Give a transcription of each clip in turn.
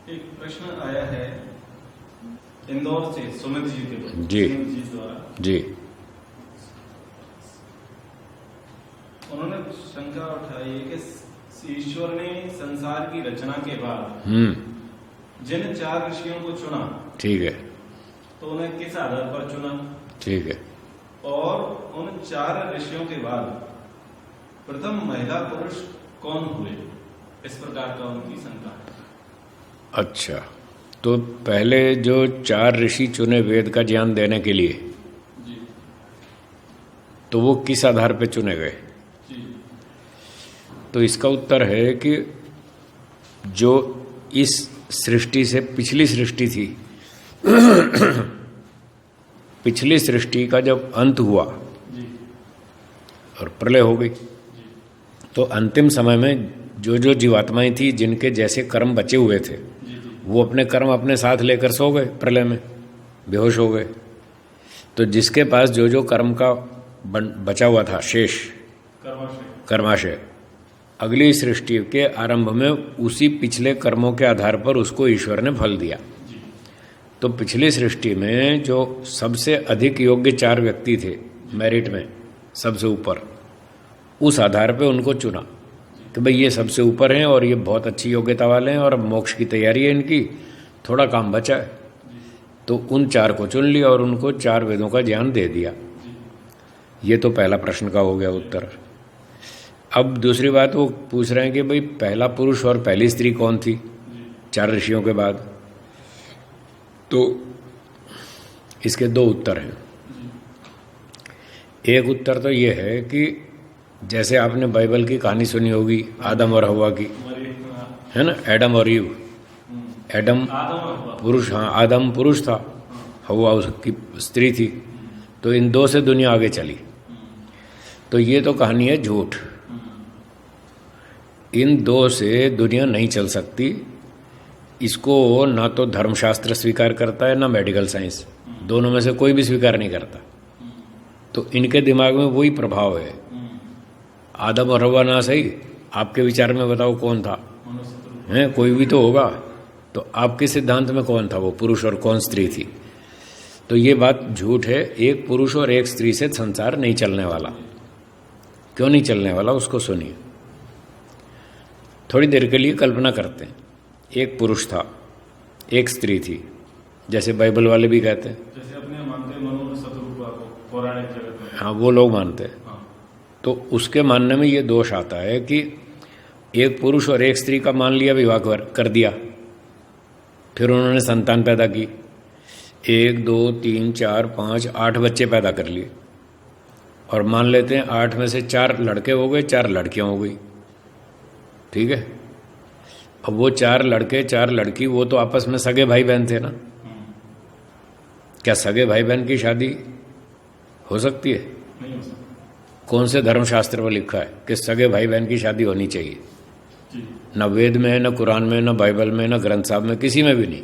एक प्रश्न आया है इंदौर से सुमित जी के द्वारा। जी सुमित जी द्वारा जी। उन्होंने शंका उठाई है कि ईश्वर ने संसार की रचना के बाद जिन 4 ऋषियों को चुना, ठीक है, तो उन्हें किस आधार पर चुना, ठीक है। और उन 4 ऋषियों के बाद प्रथम महिला पुरुष कौन हुए, इस प्रकार का उनकी शंका है। अच्छा, तो पहले जो 4 ऋषि चुने वेद का ज्ञान देने के लिए, जी तो वो किस आधार पे चुने गए? जी तो इसका उत्तर है कि जो इस सृष्टि से पिछली सृष्टि थी, पिछली सृष्टि का जब अंत हुआ जी और प्रलय हो गई, तो अंतिम समय में जो जो जीवात्माएं थी जिनके जैसे कर्म बचे हुए थे, वो अपने कर्म अपने साथ लेकर सो गए, प्रलय में बेहोश हो गए। तो जिसके पास जो जो कर्म का बचा हुआ था शेष कर्माशय, अगली सृष्टि के आरंभ में उसी पिछले कर्मों के आधार पर उसको ईश्वर ने फल दिया। तो पिछली सृष्टि में जो सबसे अधिक योग्य 4 व्यक्ति थे मेरिट में सबसे ऊपर, उस आधार पे उनको चुना कि भाई ये सबसे ऊपर हैं और ये बहुत अच्छी योग्यता वाले हैं और अब मोक्ष की तैयारी है इनकी, थोड़ा काम बचा है। तो उन 4 को चुन लिया और उनको 4 वेदों का ज्ञान दे दिया। ये तो पहला प्रश्न का हो गया उत्तर। अब दूसरी बात वो पूछ रहे हैं कि भाई पहला पुरुष और पहली स्त्री कौन थी 4 ऋषियों के बाद? तो इसके 2 उत्तर हैं। एक उत्तर तो ये है कि जैसे आपने बाइबल की कहानी सुनी होगी आदम और हव्वा की, है ना, एडम और ईव। एडम पुरुष, हाँ, आदम पुरुष था, हव्वा उसकी स्त्री थी। तो इन 2 से दुनिया आगे चली। तो ये तो कहानी है झूठ। इन 2 से दुनिया नहीं चल सकती। इसको ना तो धर्मशास्त्र स्वीकार करता है ना मेडिकल साइंस, दोनों में से कोई भी स्वीकार नहीं करता। तो इनके दिमाग में वही प्रभाव है। आदम और हव्वा ना सही, आपके विचार में बताओ कौन था? हैं, कोई भी तो होगा। तो आपके सिद्धांत में कौन था वो पुरुष और कौन स्त्री थी? तो ये बात झूठ है। एक पुरुष और एक स्त्री से संसार नहीं चलने वाला। क्यों नहीं चलने वाला उसको सुनिए। थोड़ी देर के लिए कल्पना करते हैं, एक पुरुष था, एक स्त्री थी, जैसे बाइबल वाले भी कहते हैं, जैसे अपने मानते मनु शत्रुपा को पौराणिक जगत में, हाँ वो लोग मानते हैं। तो उसके मानने में ये दोष आता है कि एक पुरुष और एक स्त्री का मान लिया, विवाह कर दिया, फिर उन्होंने संतान पैदा की, 1 2 3 4 5 8 बच्चे पैदा कर लिए, और मान लेते हैं 8 में से 4 लड़के हो गए, 4 लड़कियां हो गई, ठीक है। अब वो 4 लड़के 4 लड़की वो तो आपस में सगे भाई बहन थे ना। क्या सगे भाई बहन की शादी हो सकती है? नहीं हो सकता। कौन से धर्मशास्त्र में लिखा है कि सगे भाई बहन की शादी होनी चाहिए? न वेद में, न कुरान में, न बाइबल में, न ग्रंथ साहब में, किसी में भी नहीं।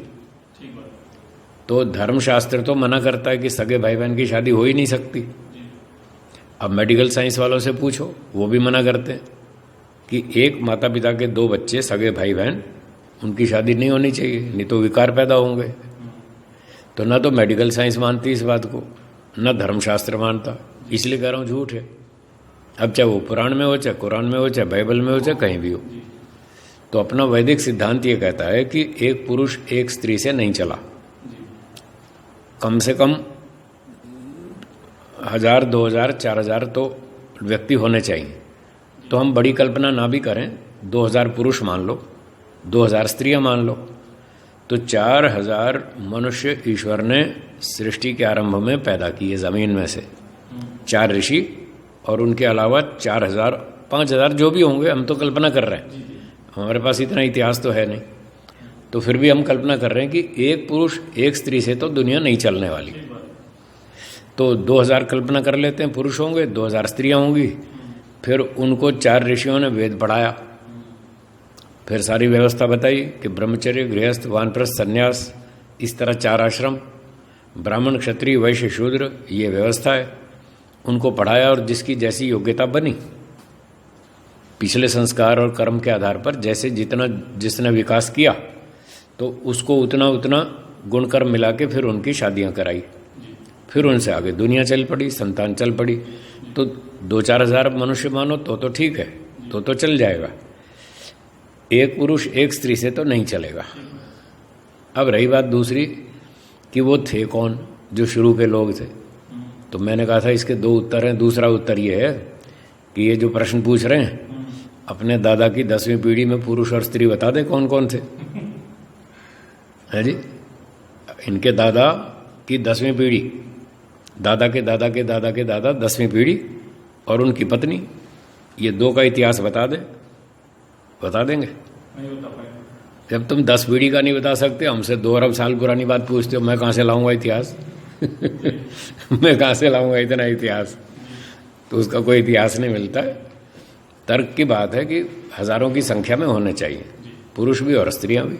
तो धर्मशास्त्र तो मना करता है कि सगे भाई बहन की शादी हो ही नहीं सकती। अब मेडिकल साइंस वालों से पूछो, वो भी मना करते हैं कि एक माता पिता के 2 बच्चे सगे भाई बहन, उनकी शादी नहीं होनी चाहिए, नहीं तो विकार पैदा होंगे। तो ना तो मेडिकल साइंस मानती इस बात को, न धर्मशास्त्र मानता। इसलिए कह रहा हूँ झूठ है। अब चाहे वो पुराण में हो, चाहे कुरान में हो, चाहे बाइबल में हो, चाहे कहीं भी हो। तो अपना वैदिक सिद्धांत ये कहता है कि एक पुरुष एक स्त्री से नहीं चला। कम से कम 1000 2000 4000 तो व्यक्ति होने चाहिए। तो हम बड़ी कल्पना ना भी करें, 2000 पुरुष मान लो, 2000 स्त्रियां मान लो, तो 4000 मनुष्य ईश्वर ने सृष्टि के आरंभ में पैदा किए जमीन में से। 4 ऋषि और उनके अलावा 4000 5000 जो भी होंगे, हम तो कल्पना कर रहे हैं, हमारे पास इतना इतिहास तो है नहीं। तो फिर भी हम कल्पना कर रहे हैं कि एक पुरुष एक स्त्री से तो दुनिया नहीं चलने वाली। तो 2000 कल्पना कर लेते हैं पुरुष होंगे, 2000 स्त्रियां होंगी। फिर उनको 4 ऋषियों ने वेद पढ़ाया, फिर सारी व्यवस्था बताई कि ब्रह्मचर्य, गृहस्थ, वानप्रस्थ, सन्यास, इस तरह 4 आश्रम, ब्राह्मण, क्षत्रिय, वैश्य, शूद्र, ये व्यवस्था है। उनको पढ़ाया और जिसकी जैसी योग्यता बनी, पिछले संस्कार और कर्म के आधार पर जैसे जितना जिसने विकास किया, तो उसको उतना उतना गुण कर्म मिला के फिर उनकी शादियां कराई, फिर उनसे आगे दुनिया चल पड़ी, संतान चल पड़ी। तो 2-4 हज़ार मनुष्य मानो तो ठीक है, तो चल जाएगा। एक पुरुष एक स्त्री से तो नहीं चलेगा। अब रही बात दूसरी कि वो थे कौन जो शुरू के लोग थे। तो मैंने कहा था इसके 2 उत्तर हैं। दूसरा उत्तर ये है कि ये जो प्रश्न पूछ रहे हैं, अपने दादा की 10वीं पीढ़ी में पुरुष और स्त्री बता दे कौन कौन थे, है जी। इनके दादा की 10वीं पीढ़ी, दादा के दादा के दादा के दादा 10वीं पीढ़ी और उनकी पत्नी, ये 2 का इतिहास बता देंगे। जब तुम 10 पीढ़ी का नहीं बता सकते, हमसे 2 अरब साल पुरानी बात पूछते हो, मैं कहाँ से लाऊंगा इतिहास? मैं कहाँ से लाऊंगा इतना इतिहास? तो उसका कोई इतिहास नहीं मिलता है। तर्क की बात है कि हजारों की संख्या में होने चाहिए, पुरुष भी और स्त्रियां भी।